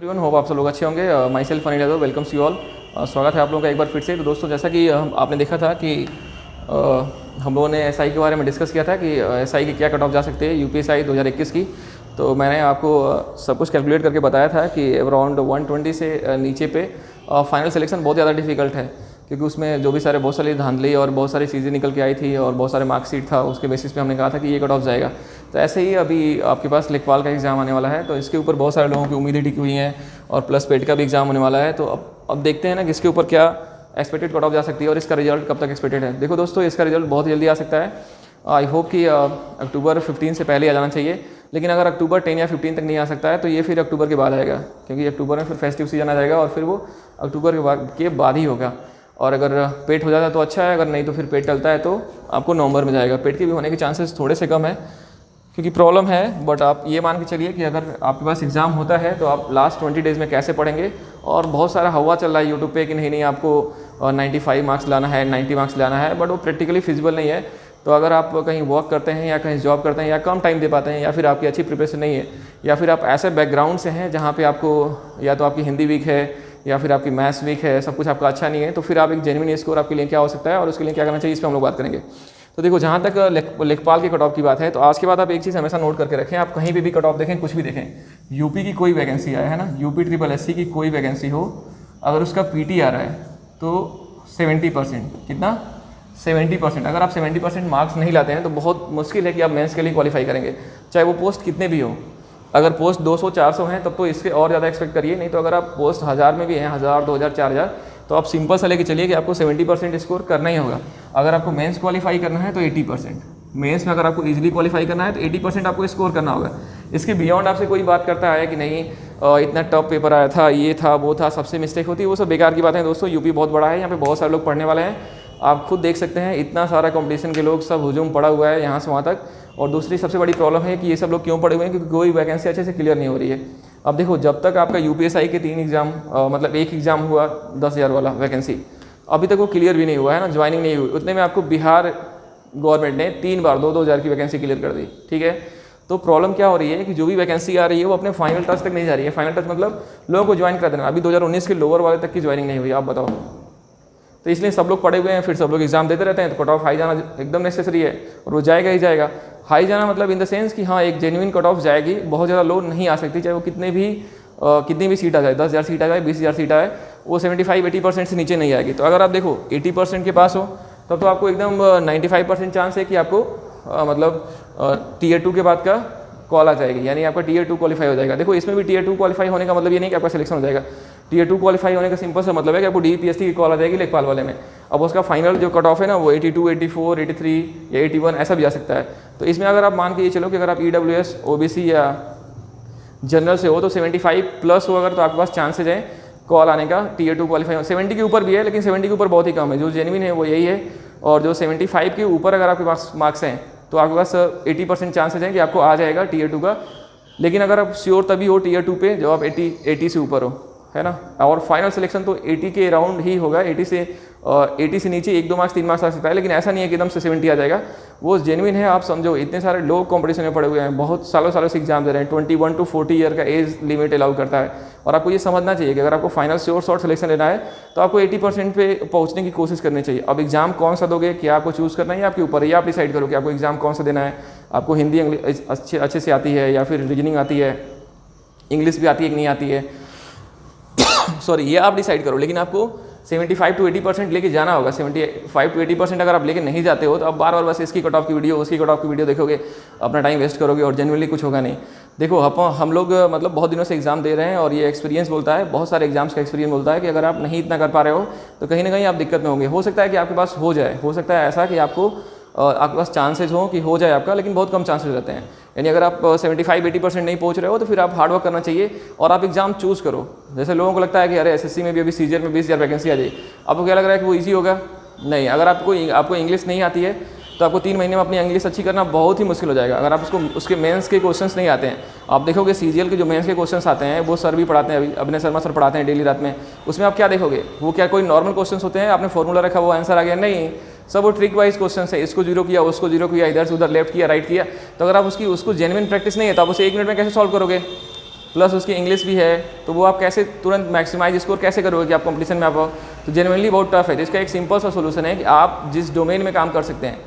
Everyone, hope आप सब लोग अच्छे होंगे। My self funny Yadav welcomes you all. स्वागत है आप लोगों का एक बार फिर से। तो दोस्तों, जैसा कि आपने देखा था कि हम लोगों ने एसआई के बारे में डिस्कस किया था कि एसआई की क्या कट ऑफ जा सकती है यूपीएसआई 2021 की। तो मैंने आपको सब कुछ कैलकुलेट करके बताया था कि अराउंड 120 से नीचे पे फाइनल सिलेक्शन बहुत ज़्यादा डिफिकल्ट है, क्योंकि उसमें जो भी बहुत सारी धांधली और बहुत सारी चीज़ें निकल के आई थी और बहुत सारे मार्कशीट था, उसके बेसिस पे हमने कहा था कि ये कट ऑफ जाएगा। तो ऐसे ही अभी आपके पास लेखपाल का एग्ज़ाम आने वाला है, तो इसके ऊपर बहुत सारे लोगों की उम्मीदें टिकी हुई हैं और प्लस पेट का भी एग्ज़ाम होने वाला है। तो अब देखते हैं ना कि इसके ऊपर क्या एक्सपेक्टेड कट ऑफ जा सकती है और इसका रिजल्ट कब तक एक्सपेक्टेड है। देखो दोस्तों, इसका रिजल्ट बहुत जल्दी आ सकता है। आई होप कि अक्टूबर 15 से पहले आ जाना चाहिए, लेकिन अगर अक्टूबर 10 या 15 तक नहीं आ सकता है तो ये फिर अक्टूबर के बाद आएगा, क्योंकि अक्टूबर में फिर फेस्टिव सीजन आ जाएगा और फिर वो अक्टूबर के बाद ही होगा। और अगर पेट हो जाता है तो अच्छा है, अगर नहीं तो फिर पेट टलता है तो आपको नवंबर में जाएगा। पेट के भी होने के चांसेस थोड़े से कम है, क्योंकि प्रॉब्लम है। बट आप ये मान के चलिए कि अगर आपके पास एग्ज़ाम होता है तो आप लास्ट 20 डेज़ में कैसे पढ़ेंगे। और बहुत सारा हवा चल रहा है यूट्यूब पे कि नहीं आपको 95 मार्क्स लाना है, 90 मार्क्स लाना है, बट वो प्रैक्टिकली फिजिबल नहीं है। तो अगर आप कहीं वर्क करते हैं या कहीं जॉब करते हैं या कम टाइम दे पाते हैं, या फिर आपकी अच्छी प्रिपरेशन नहीं है, या फिर आप ऐसे बैकग्राउंड से हैं जहाँ पे आपको या तो आपकी हिंदी वीक है या फिर आपकी मैथ्स वीक है, सब कुछ आपका अच्छा नहीं है, तो फिर आप एक जेन्युइन स्कोर आपके लिए क्या हो सकता है और उसके लिए क्या करना चाहिए, इस पर हम लोग बात करेंगे। तो देखो, जहाँ तक लेखपाल के कट ऑफ की बात है, तो आज के बाद आप एक चीज़ हमेशा नोट करके रखें। आप कहीं भी कट ऑफ देखें, कुछ भी देखें, यूपी की कोई वैकेंसी आया है ना, यूपी SSC की कोई वैकेंसी हो, अगर उसका पीटी आ रहा है तो 70%, कितना 70%। अगर आप 70% मार्क्स नहीं लाते हैं तो बहुत मुश्किल है कि आप मेंस के लिए क्वालिफाई करेंगे, चाहे वो पोस्ट कितने भी हो। अगर पोस्ट 200-400 हैं तब तो इसके और ज़्यादा एक्सपेक्ट करिए, नहीं तो अगर आप पोस्ट 1000 में भी हैं, 1000, 2000, 4000, तो आप सिंपल सा लेके चलिए कि आपको 70% स्कोर करना ही होगा। अगर आपको मेंस क्वालिफाई करना है तो 80%, मेंस में अगर आपको इजीली क्वालिफाई करना है तो 80% आपको स्कोर करना होगा। इसके बियॉन्ड आपसे कोई बात करता है कि नहीं इतना टफ पेपर आया था, ये था, वो था, सबसे मिस्टेक होती है, वो सब बेकार की बात है दोस्तों। यूपी बहुत बड़ा है, यहाँ पे बहुत सारे लोग पढ़ने वाले हैं। आप खुद देख सकते हैं, इतना सारा कंपटीशन के लोग, सब हुजूम पड़ा हुआ है यहाँ से वहाँ तक। और दूसरी सबसे बड़ी प्रॉब्लम है कि ये सब लोग क्यों पड़े हुए हैं, क्योंकि कोई वैकेंसी अच्छे से क्लियर नहीं हो रही है। अब देखो, जब तक आपका यूपीएसआई के 3 एग्ज़ाम मतलब एक एग्ज़ाम हुआ 10,000 वाला वैकेंसी, अभी तक वो क्लियर भी नहीं हुआ है ना, ज्वाइनिंग नहीं हुई, उतने में आपको बिहार गवर्नमेंट ने 3 बार 2-2 हज़ार की वैकेंसी क्लियर कर दी। ठीक है, तो प्रॉब्लम क्या हो रही है कि जो भी वैकेंसी आ रही है वो अपने फाइनल टच तक नहीं जा रही है। फाइनल टच मतलब लोगों को ज्वाइन कर देना। अभी 2019 के लोअर वाले तक की ज्वाइनिंग नहीं हुई, आप बताओ। तो इसलिए सब लोग पड़े हुए हैं, फिर सब लोग एग्जाम देते रहते हैं, तो कट ऑफ हाई जाना एकदम नेसेसरी है, और वो जाएगा ही जाएगा। हाई जाना मतलब इन द सेंस कि हाँ, एक जेन्युइन कट ऑफ जाएगी, बहुत ज़्यादा लो नहीं आ सकती, चाहे वो कितनी भी सीट आ जाए, 10,000 सीट आ जाए, 20,000 सीट आए, वो 75-80% से नीचे नहीं आएगी। तो अगर आप देखो 80% के पास हो तब तो आपको एकदम 95% चांस है कि आपको मतलब Tier 2 के बाद का कॉल आ जाएगी, यानी आपका Tier 2 क्वालिफाई हो जाएगा। देखो, इसमें भी Tier 2 क्वालिफाई होने का मतलब ये नहीं कि आपका सिलेक्शन हो जाएगा। Tier 2 क्वालिफाई होने का सिंपल सा मतलब है कि आपको DPSC की कॉल आ जाएगी लेखपाल वाले में। अब उसका फाइनल जो कट ऑफ है ना, वो 82, 84, 83 या 81 ऐसा भी आ सकता है। तो इसमें अगर आप मान के ये चलो कि अगर आप EWS, OBC या जनरल से हो तो 75+ हो अगर, तो आपके पास चांसेज हैं कॉल आने का Tier 2 क्वालिफाई। 70 के ऊपर भी है, लेकिन 70 के ऊपर बहुत ही कम है। जो जेन्युइन है वो यही है, और जो 75 के ऊपर अगर आपके पास मार्क्स हैं तो आपके पास 80% चांसेज हैं कि आपको आ जाएगा Tier 2 का। लेकिन अगर आप श्योर तभी हो Tier 2 पे जब आप 80 से ऊपर हो, है ना। और फाइनल सिलेक्शन तो 80 के अराउंड ही होगा। 80 से नीचे 1-2 मार्क्स 3 मार्क्स आ सकता है, लेकिन ऐसा नहीं है कि एकदम से 70 आ जाएगा। वो जेन्युइन है, आप समझो। इतने सारे लोग कंपटीशन में पड़े हुए हैं, बहुत सालों से एग्जाम दे रहे हैं। 21 to 40 ईयर का एज लिमिट अलाउ करता है। और आपको ये समझना चाहिए कि अगर आपको फाइनल श्योर शॉर्ट सिलेक्शन लेना है तो आपको 80% पे पहुंचने की कोशिश करनी चाहिए। अब एग्जाम कौन सा दोगे, क्या आपको चूज़ करना है, या आपके ऊपर है, या आप डिसाइड करो कि आपको एग्जाम कौन सा देना है। आपको हिंदी अच्छे से आती है, या फिर रीजनिंग आती है, इंग्लिश भी आती है कि नहीं आती है सॉरी, ये आप डिसाइड करो। लेकिन आपको 75 to 80% लेके जाना होगा। 75 to 80% अगर आप लेके नहीं जाते हो तो आप बार बार बस इसकी कट ऑफ की वीडियो, उसकी कट ऑफ की वीडियो देखोगे, अपना टाइम वेस्ट करोगे और जेन्युइनली कुछ होगा नहीं। देखो, हम लोग मतलब बहुत दिनों से एग्जाम दे रहे हैं, और ये एक्सपीरियंस बोलता है, बहुत सारे एग्जाम्स का एक्सपीरियंस बोलता है कि अगर आप नहीं इतना कर पा रहे हो तो कहीं ना कहीं आप दिक्कत में होंगे। हो सकता है कि आपके पास हो जाए, हो सकता है ऐसा कि आपके पास चांसेस हो कि हो जाए आपका, लेकिन बहुत कम चांसेस रहते हैं। यानी अगर आप 75-80% नहीं पहुंच रहे हो तो फिर आप हार्डवर्क करना चाहिए और आप एग्जाम चूज़ करो। जैसे लोगों को लगता है कि अरे SSC में भी अभी सीजीएल में 20,000 वैकेंसी आ जाएगी, आपको क्या लग रहा है कि वो ईजी होगा? नहीं। अगर आपको इंग्लिश नहीं आती है तो आपको 3 महीने में अपनी इंग्लिश अच्छी करना बहुत ही मुश्किल हो जाएगा। अगर आप उसके मेंस के क्वेश्चंस नहीं आते हैं, आप देखोगे सीजीएल के जो मेंस के क्वेश्चंस आते हैं, वो सर भी पढ़ाते हैं, अभी अभिनय शर्मा सर पढ़ाते हैं डेली रात में। उसमें आप क्या देखोगे, वो क्या कोई नॉर्मल क्वेश्चंस होते हैं, आपने फॉर्मूला रखा वो आंसर आ गया? नहीं, सब वो ट्रिक वाइज क्वेश्चन है। इसको जीरो किया, उसको जीरो किया, इधर से उधर लेफ्ट किया, राइट किया। तो अगर आप उसको जेन्युइन प्रैक्टिस नहीं है तो आप उसे 1 मिनट में कैसे सॉल्व करोगे? प्लस उसकी इंग्लिश भी है, तो वो आप कैसे तुरंत मैक्सिमाइज स्कोर कैसे करोगे कि आप कंपटीशन में आ पाओ। तो जेनुइनली बहुत टफ है। तो इसका एक सिंपल सा सोल्यूशन है कि आप जिस डोमेन में काम कर सकते हैं,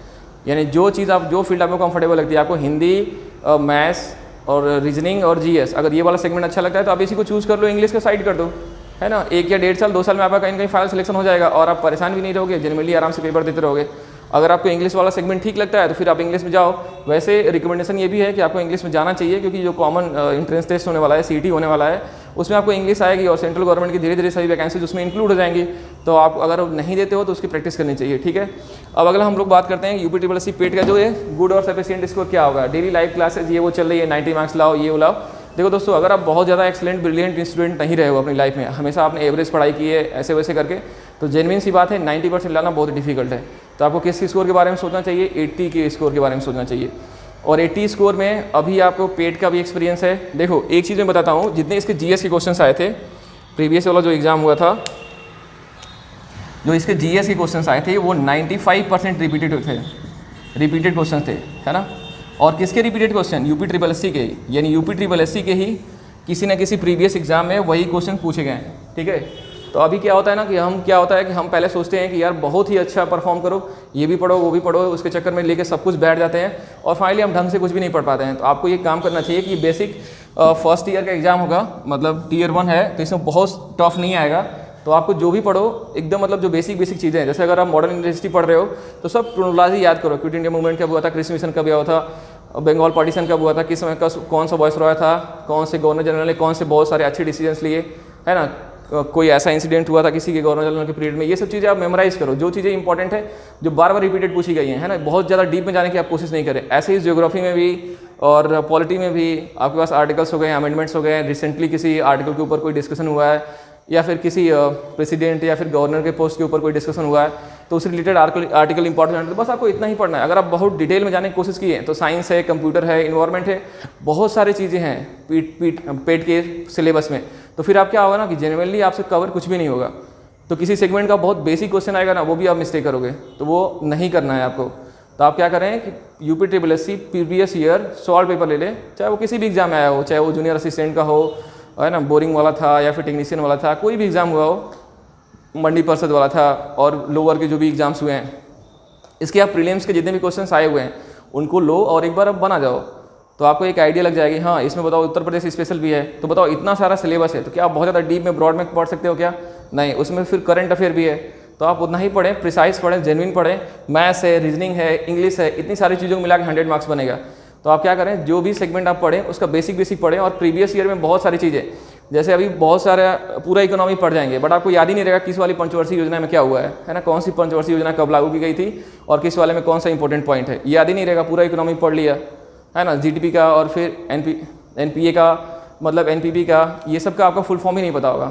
यानी जो चीज़ आप जो फील्ड आपको कंफर्टेबल लगती है, आपको हिंदी, मैथ्स और रीजनिंग और जीएस, अगर ये वाला सेगमेंट अच्छा लगता है तो आप इसी को चूज़ कर लो, इंग्लिश का साइड कर दो, है ना। 1 या 1.5 साल 2 साल में आपका कहीं ना कहीं फाइनल सिलेक्शन हो जाएगा और आप परेशान भी नहीं रहोगे, जेनुइनली आराम से पेपर देते रहोगे। अगर आपको इंग्लिश वाला सेगमेंट ठीक लगता है तो फिर आप इंग्लिश में जाओ। वैसे रिकमेंडेशन ये भी है कि आपको इंग्लिश में जाना चाहिए, क्योंकि जो कॉमन एंट्रेंस टेस्ट होने वाला है, सीटी होने वाला है, उसमें आपको इंग्लिश आएगी और सेंट्रल गवर्नमेंट की धीरे धीरे सभी वैकेंसीज उसमें इंक्लूड हो जाएंगी। तो आप अगर नहीं देते हो तो उसकी प्रैक्टिस करनी चाहिए, ठीक है। अब अगला हम लोग बात करते हैं UPSSC पेट का जो है गुड और सफिशिएंट स्कोर क्या होगा। डेली लाइव क्लासेज ये वो चल रही है, 90 मार्क्स लाओ, ये वो लाओ। देखो दोस्तों, अगर आप बहुत ज़्यादा एक्सलेंट ब्रिलियंट स्टूडेंट नहीं रहे हो अपनी लाइफ में, हमेशा आपने एवरेज पढ़ाई की है ऐसे वैसे करके, तो जेन्युइन सी बात है 90% लाना बहुत डिफिकल्ट है। तो आपको किस स्कोर के बारे में सोचना चाहिए? 80 के स्कोर के बारे में सोचना चाहिए। और 80 स्कोर में अभी आपको पेट का भी एक्सपीरियंस है। देखो एक चीज़ मैं बताता हूँ, जितने इसके जीएस के क्वेश्चन आए थे, प्रीवियस वाला जो एग्ज़ाम हुआ था, जो इसके जीएस के क्वेश्चन आए थे वो 95% रिपीटेड क्वेश्चन थे, है ना। और किसके रिपीटेड क्वेश्चन? UPSSC के, यानी UPSSC के ही किसी न किसी प्रीवियस एग्जाम में वही क्वेश्चन पूछे गए हैं, ठीक है। तो अभी क्या होता है ना कि हम पहले सोचते हैं कि यार बहुत ही अच्छा परफॉर्म करो, ये भी पढ़ो वो भी पढ़ो, उसके चक्कर में लेके सब कुछ बैठ जाते हैं और फाइनली हम ढंग से कुछ भी नहीं पढ़ पाते हैं। तो आपको ये काम करना चाहिए कि बेसिक फर्स्ट ईयर का एग्जाम होगा, मतलब Tier 1 है, तो इसमें बहुत टफ नहीं आएगा। तो आपको जो भी पढ़ो एकदम, मतलब जो बेसिक चीज़ें हैं, जैसे अगर आप मॉडर्न यूनिवर्सिटी पढ़ रहे हो तो सब क्रोनोलॉजी याद करो। क्विट इंडिया मूवमेंट कब हुआ था, क्रिस मिशन कब हुआ था, बंगाल पार्टीशन कब हुआ था, किस समय का कौन सा वायसरॉय था, कौन से गवर्नर जनरल ने कौन से बहुत सारे अच्छे डिसीजंस लिए, है ना, कोई ऐसा इंसिडेंट हुआ था किसी के गवर्नर जनरल के पीरियड में। ये सब चीज़ें आप मेमोराइज करो, जो चीज़ें इंपॉर्टेंट है, जो बार बार रिपीटेड पूछी गई हैं, है ना। बहुत ज़्यादा डीप में जाने की आप कोशिश नहीं करें। ऐसे ही ज्योग्राफी में भी और पॉलिटी में भी आपके पास आर्टिकल्स हो गए, अमेंडमेंट्स हो गए, रिसेंटली किसी आर्टिकल के ऊपर कोई डिस्कशन हुआ है, या फिर किसी प्रेसिडेंट या फिर गवर्नर के पोस्ट के ऊपर कोई डिस्कशन हुआ है, तो उससे रिलेटेड आर्टिकल इंपॉर्टेंट है। तो बस आपको इतना ही पढ़ना है। अगर आप बहुत डिटेल में जाने की कोशिश की है तो साइंस है, कंप्यूटर है, इन्वायरमेंट है, बहुत सारी चीज़ें हैं पेट के सिलेबस में। तो फिर आप क्या होगा ना कि जेन्युइनली आपसे कवर कुछ भी नहीं होगा। तो किसी सेगमेंट का बहुत बेसिक क्वेश्चन आएगा ना, वो भी आप मिस्टेक करोगे, तो वो नहीं करना है आपको। तो आप क्या करें कि UPSSC previous year solve paper ले लें, चाहे वो किसी भी एग्जाम में आया हो, चाहे वो जूनियर असिस्टेंट का हो, है ना, बोरिंग वाला था या फिर टेक्नीशियन वाला था, कोई भी एग्ज़ाम हुआ हो, मंडी परिषद वाला था, और लोअर के जो भी एग्जाम्स हुए हैं, इसके आप प्रीलिम्स के जितने भी क्वेश्चंस आए हुए हैं उनको लो और एक बार अब बना जाओ, तो आपको एक आइडिया लग जाएगी। हाँ, इसमें बताओ उत्तर प्रदेश स्पेशल भी है, तो बताओ इतना सारा सिलेबस है, तो क्या आप बहुत ज़्यादा डीप में ब्रॉड में पढ़ सकते हो क्या? नहीं, उसमें फिर करंट अफेयर भी है, तो आप उतना ही पढ़ें, प्रिसाइज पढ़ें, जेन्युइन पढ़ें। मैथ्स है, रीजनिंग है, इंग्लिश है, इतनी सारी चीज़ों को मिला के 100 मार्क्स बनेगा। तो आप क्या करें, जो भी सेगमेंट आप पढ़ें उसका बेसिक पढ़ें। और प्रीवियस ईयर में बहुत सारी चीज़ें, जैसे अभी बहुत सारा पूरा इकोनॉमी पढ़ जाएंगे, बट आपको याद ही नहीं रहेगा किस वाली पंचवर्षीय योजना में क्या हुआ है ना, कौन सी पंचवर्षीय योजना कब लागू की गई थी और किस वाले में कौन सा इंपॉर्टेंट पॉइंट है, याद ही नहीं रहेगा। पूरा इकोनॉमी पढ़ लिया, है ना, GDP का और फिर NPA का, मतलब NPP का, ये सब का आपका फुल फॉर्म ही नहीं पता होगा।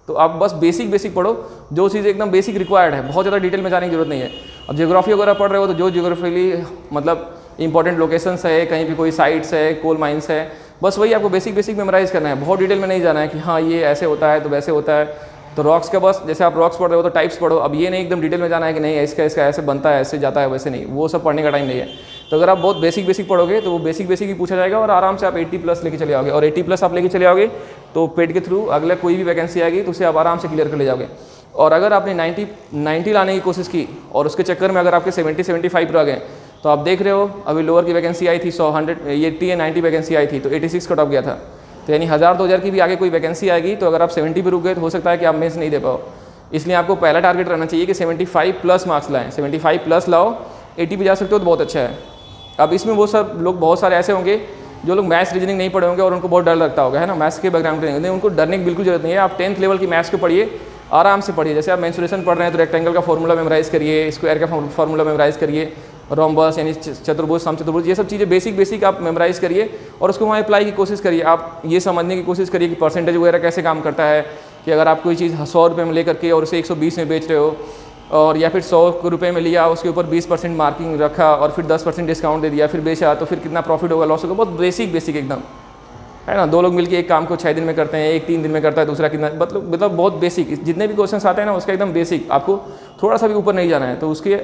तो आप बस बेसिक पढ़ो, जो चीज़ एकदम बेसिक रिक्वायर्ड है, बहुत ज़्यादा डिटेल में जाने की जरूरत नहीं है। अब ज्योग्राफी वगैरह पढ़ रहे हो तो जो ज्योग्राफिकली मतलब इंपॉर्टेंट लोकेशंस है, कहीं भी कोई साइट्स है, कोल माइंस है, बस वही आपको बेसिक मेमोराइज करना है। बहुत डिटेल में नहीं जाना है कि हाँ ये ऐसे होता है तो वैसे होता है। तो रॉक्स का बस, जैसे आप रॉक्स पढ़ रहे हो तो टाइप्स पढ़ो। अब ये नहीं एकदम डिटेल में जाना है कि नहीं इसका ऐसे बनता है, ऐसे जाता है, वैसे नहीं, वो सब पढ़ने का टाइम नहीं है। तो अगर आप बहुत बेसिक पढ़ोगे तो वो बेसिक ही पूछा जाएगा और आराम से आप 80+ लेके चले आओगे। और 80+ आप लेके चले आओगे तो पेट के थ्रू अगला कोई भी वैकेंसी आएगी तो उसे आप आराम से क्लियर कर ले जाओगे। और अगर आपने 90 लाने की कोशिश की और उसके चक्कर में अगर आपके 70-75 रह गए, तो आप देख रहे हो अभी लोअर की वैकेंसी आई थी 80 या 90 वैकेंसी आई थी तो 86 कट ऑफ गया था। तो यानी 1000-2000 की भी आगे कोई वैकेंसी आएगी तो अगर आप 70 पे रुक गए तो हो सकता है कि आप मेंस नहीं दे पाओ। इसलिए आपको पहला टारगेट रहना चाहिए कि 75+ मार्क्स लाएं, 75+ लाओ, 80 पे जा सकते हो तो बहुत अच्छा है। अब इसमें वो सब लोग बहुत सारे ऐसे होंगे जो लोग मैथ्स रीजनिंग नहीं पढ़े होंगे और उनको बहुत डर लगता होगा, है ना, मैथ्स के बैकग्राउंड नहीं, उनको डरने की बिल्कुल जरूरत नहीं है। आप 10th लेवल की मैथ्स को पढ़िए, आराम से पढ़िए। जैसे आप मेंसुरेशन पढ़ रहे हैं तो रेक्टेंगल का फॉर्मूला मेमोराइज करिए, स्क्वायर का फॉर्मूला मेमोराइज करिए, रोम्बस यानी चतुर्भुज, समचतुर्भुज, ये सब चीज़ें बेसिक आप मेमोराइज करिए और उसको वहाँ अप्लाई की कोशिश करिए। आप ये समझने की कोशिश करिए कि परसेंटेज वगैरह कैसे काम करता है, कि अगर आप कोई चीज़ 100 रुपये में लेकर के और उसे 120 में बेच रहे हो, और या फिर 100 रुपये में लिया उसके ऊपर 20% मार्किंग रखा और फिर 10% डिस्काउंट दे दिया, फिर बेचा, तो फिर कितना प्रॉफिट होगा, लॉस होगा। बहुत बेसिक एकदम, है ना। 2 लोग मिलकर एक काम को 6 दिन में करते हैं, एक 3 दिन में करता है, दूसरा कितना, मतलब बहुत बेसिक। जितने भी क्वेश्चंस आते हैं ना उसका एकदम बेसिक, आपको थोड़ा सा भी ऊपर नहीं जाना है। तो उसके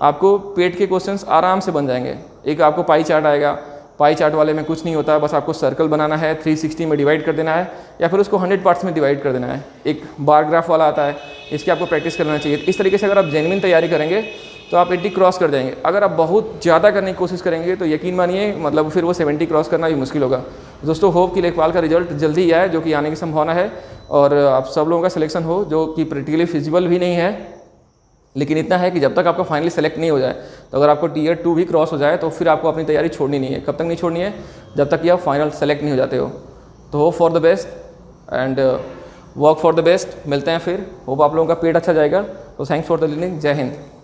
आपको पेट के क्वेश्चंस आराम से बन जाएंगे। एक आपको पाई चार्ट आएगा, पाई चार्ट वाले में कुछ नहीं होता है, बस आपको सर्कल बनाना है, 360 में डिवाइड कर देना है या फिर उसको 100 पार्ट्स में डिवाइड कर देना है। एक बार ग्राफ वाला आता है, इसकी आपको प्रैक्टिस करना चाहिए। इस तरीके से अगर आप जेन्युइन तैयारी करेंगे तो आप 80 क्रॉस कर जाएंगे। अगर आप बहुत ज़्यादा करने की कोशिश करेंगे तो यकीन मानिए मतलब फिर वो 70 क्रॉस करना भी मुश्किल होगा। दोस्तों होप कि लेखपाल का रिजल्ट जल्दी ही आए, जो कि आने की संभावना है, और आप सब लोगों का सिलेक्शन हो, जो कि प्रैक्टिकली फिजिबल भी नहीं है। लेकिन इतना है कि जब तक आपका फाइनली सेलेक्ट नहीं हो जाए, तो अगर आपको टीयर 2 भी क्रॉस हो जाए तो फिर आपको अपनी तैयारी छोड़नी नहीं है। कब तक नहीं छोड़नी है? जब तक कि आप फाइनल सेलेक्ट नहीं हो जाते हो। तो hope for the best and work for the best. मिलते हैं फिर। होप आप लोगों का पेट अच्छा जाएगा। तो थैंक्स फॉर द लिसनिंग। जय हिंद।